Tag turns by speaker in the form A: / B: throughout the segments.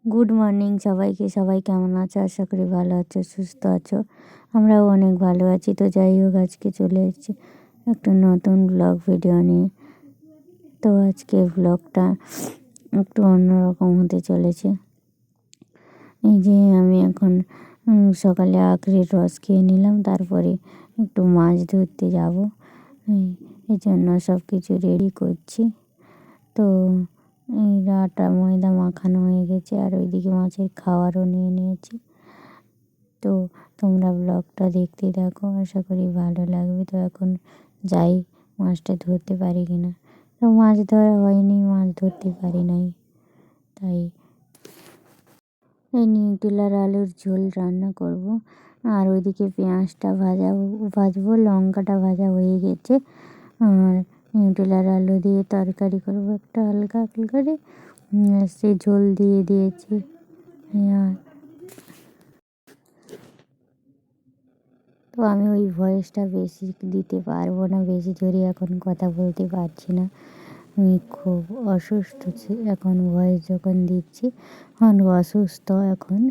A: Good morning সবাইকে। সবাই কেমন আছো? আশা করি ভালো আছো, সুস্থ আছো। আমরাও অনেক ভালো আছি। তো যাই হোক, আজকে চলে এসেছি একটা নতুন ব্লগ ভিডিও নিয়ে। তো আজকে ব্লগটা একটু অন্যরকম হতে চলেছে। এই যে আমি এখন সকালে আখের রস খেয়ে নিলাম, তারপরে একটু মাছ ধরতে যাব। এই জন্য সব কিছু রেডি করছি। তো এই আটা ময়দা মাখানো হয়ে গেছে, আর ওইদিকে মাছের খাবারও নিয়ে নিয়েছি। তো তোমরা ব্লগটা দেখতে দেখো, আশা করি ভালো লাগবে। তো এখন যাই মাছটা ধরতে পারি কিনা। তো মাছ ধরা হয়নি, মাছ ধরতে পারি নাই, তাই এই নিউটেলার আলুর ঝোল রান্না করব। আর ওইদিকে পেঁয়াজটা ভাজবো, লঙ্কাটা ভাজা হয়ে গেছে। আর নিউটেলার আলু দিয়ে তরকারি করবো একটা হালকা করে। সে ঝোল দিয়ে দিয়েছি। আর তো আমি ওই ভয়েসটা বেশি দিতে পারবো না, বেশি জোরে এখন কথা বলতে পারছি না। আমি খুব অসুস্থ এখন, ভয়েস যখন দিচ্ছি এখন অসুস্থ এখন।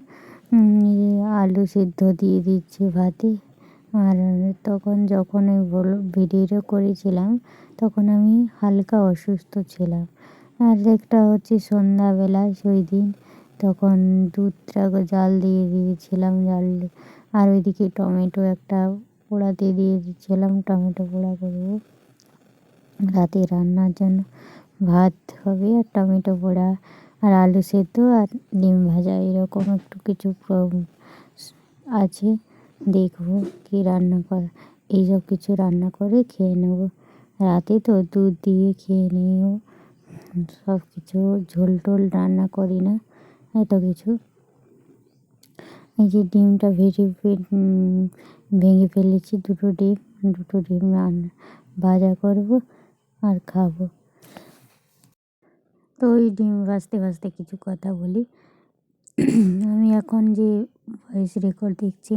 A: আলু সিদ্ধ দিয়ে দিচ্ছি ভাতে। আর তখন যখন ওই ভিডিওটা করেছিলাম তখন আমি হালকা অসুস্থ ছিলাম। আর একটা হচ্ছে সন্ধ্যাবেলা সেই দিন, তখন দুধটা জাল দিয়ে দিয়েছিলাম। আর ওইদিকে টমেটো একটা পোড়াতে দিয়ে দিচ্ছিলাম, টমেটো পোড়া করবো রাতে রান্নার জন্য। ভাত হবে আর টমেটো পোড়া আর আলু সেদ্ধ আর ডিম ভাজা, এরকম একটু কিছু আছে। দেখবো কি রান্না করা, এইসব কিছু রান্না করে খেয়ে নেবো। রাতে তো দুধ দিয়ে খেয়ে নিও, সব কিছু ঝোল টোল রান্না করি না এত কিছু। এই যে ডিমটা ভেঙে ফেলেছি, দুটো ডিম রান্না ভাজা করব আর খাবো। তো ওই ডিম ভাজতে কিছু কথা বলি। আমি এখন যে ভয়েস রেকর্ড দেখছি,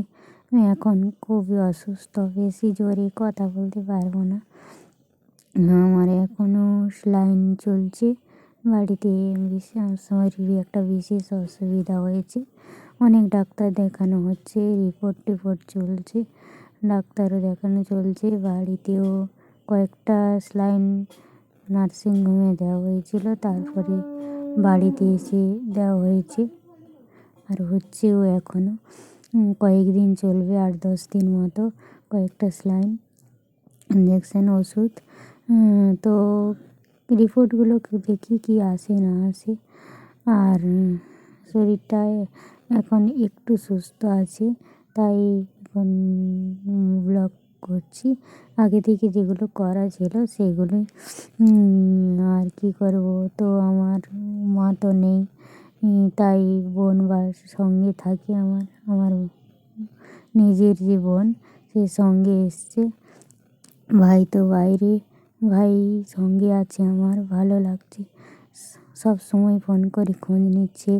A: আমি এখন খুবই অসুস্থ, বেশি জোরে কথা বলতে পারবো না। আমার এখনও স্যালাইন চলছে বাড়িতে। শরীরে একটা বিশেষ অসুবিধা হয়েছে, অনেক ডাক্তার দেখানো হচ্ছে, রিপোর্ট চলছে, ডাক্তারও দেখানো চলছে। বাড়িতেও কয়েকটা স্যালাইন নার্সিংহোমে দেওয়া হয়েছিল, তারপরে বাড়িতে এসে দেওয়া হয়েছে। আর হচ্ছেও এখনও, কয়েকদিন চলবে, 8-10 দিন মতো। কয়েকটা স্যালাইন, ইঞ্জেকশন, ওষুধ। তো রিপোর্টগুলো দেখি কি আসে না আসে। আর শরীরটায় এখন একটু সুস্থ আছে, তাই এখন ব্লগ করছি। আগে থেকে যেগুলো করা ছিল সেগুলোই। আর কি করব, তো আমার মা তো নেই, তাই বোন সঙ্গে থাকে। আমার নিজের যে বোন, সে সঙ্গে এসছে। ভাই তো বাইরে, ভাই সঙ্গে আছে, আমার ভালো লাগছে। সব সময় ফোন করে খোঁজ নিচ্ছে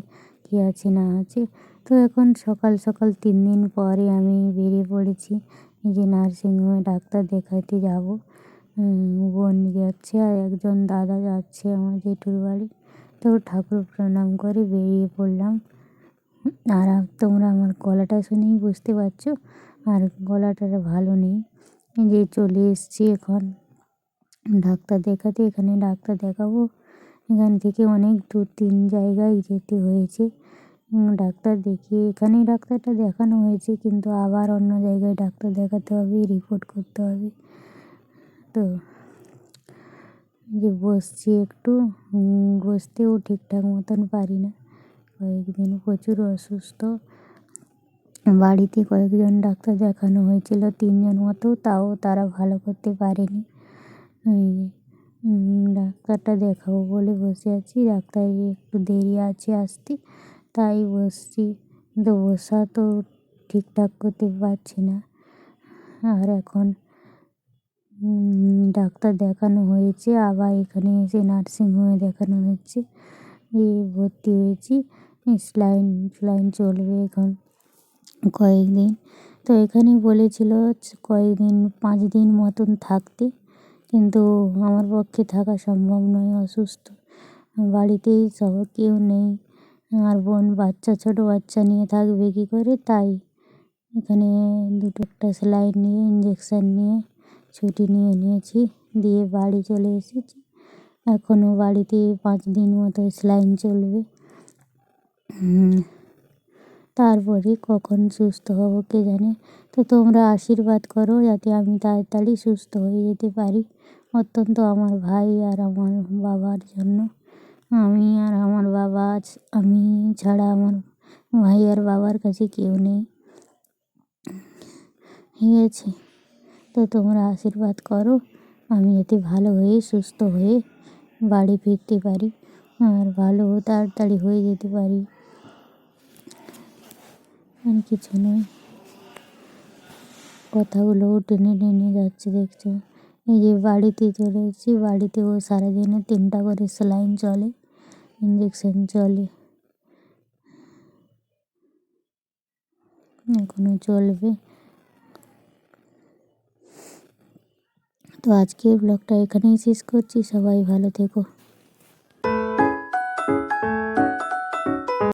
A: কী আছে না আছে। তো এখন সকাল 3 দিন পরে আমি বেরিয়ে পড়েছি যে নার্সিংহোমে ডাক্তার দেখাতে যাব। বোন যাচ্ছে আর একজন দাদা যাচ্ছে আমার জেঠুর বাড়ি। তো ঠাকুর প্রণাম করে বেরিয়ে পড়লাম। আর তোমরা আমার গলাটা শুনেই বুঝতে পারছো, আর গলাটা ভালো নেই। যে চলে এসেছি এখন ডাক্তার দেখাতে। এখানে ডাক্তার দেখাবো, এখান থেকে অনেক দূর, 3 জায়গায় যেতে হয়েছে ডাক্তার দেখিয়ে। এখানেই ডাক্তারটা দেখানো হয়েছে, কিন্তু আবার অন্য জায়গায় ডাক্তার দেখাতে হবে, রিপোর্ট করতে হবে। তো যে বসছি একটু, বসতেও ঠিকঠাক মতন পারি না, কয়েকদিন প্রচুর অসুস্থ। বাড়িতে কয়েকজন ডাক্তার দেখানো হয়েছিল, 3 জন মতো, তাও তারা ভালো করতে পারেনি। ডাক্তারটা দেখাবো বলে বসে আছি, ডাক্তার একটু দেরি আছে আসতে, তাই বসছি। কিন্তু বসা তো ঠিকঠাক করতে পারছি না। আর এখন ডাক্তার দেখানো হয়েছে, আবার এখানে এসে নার্সিংহোমে দেখানো হচ্ছে। ভর্তি হয়েছি, স্যালাইন চলবে এখন কয়েকদিন। তো এখানে বলেছিল কয়েকদিন, 5 দিন মতন থাকতে, কিন্তু আমার পক্ষে থাকা সম্ভব নয়, অসুস্থ। বাড়িতেই কেউ নেই, আর বোন বাচ্চা, ছোট বাচ্চা নিয়ে থাকবে কী করে, তাই এখানে দুটো একটা স্যালাইন নিয়ে ইঞ্জেকশান নিয়ে ছুটি নিয়ে নিয়েছি, দিয়ে বাড়ি চলে এসেছি। এখনও বাড়িতে 5 দিন মতো স্যালাইন চলবে। তারপরে কখন সুস্থ হব কে জানে। তো তোমরা আশীর্বাদ করো যাতে আমি তাড়াতাড়ি সুস্থ হয়ে যেতে পারি, অত্যন্ত আমার ভাই আর আমার বাবার জন্য। আমি আর আমার বাবা আমি ছাড়া আমার ভাই আর বাবার কাছে কেউ নেই, ঠিক আছে? তো তোমরা আশীর্বাদ করো আমি যাতে ভালো হয়ে সুস্থ হয়ে বাড়ি ফিরতে পারি আর ভালো তাড়াতাড়ি হয়ে যেতে পারি, আর কিছু নয়। কথাগুলোও টেনে টেনে যাচ্ছে দেখছো। এই যে বাড়িতে চলে এসেছি, বাড়িতেও সারাদিনে 3টা করে স্যালাইন চলে, ইঞ্জেকশন চলে, এখনও চলবে। তো আজকের ব্লগটা এখানেই শেষ করছি। সবাই ভালো থেকো।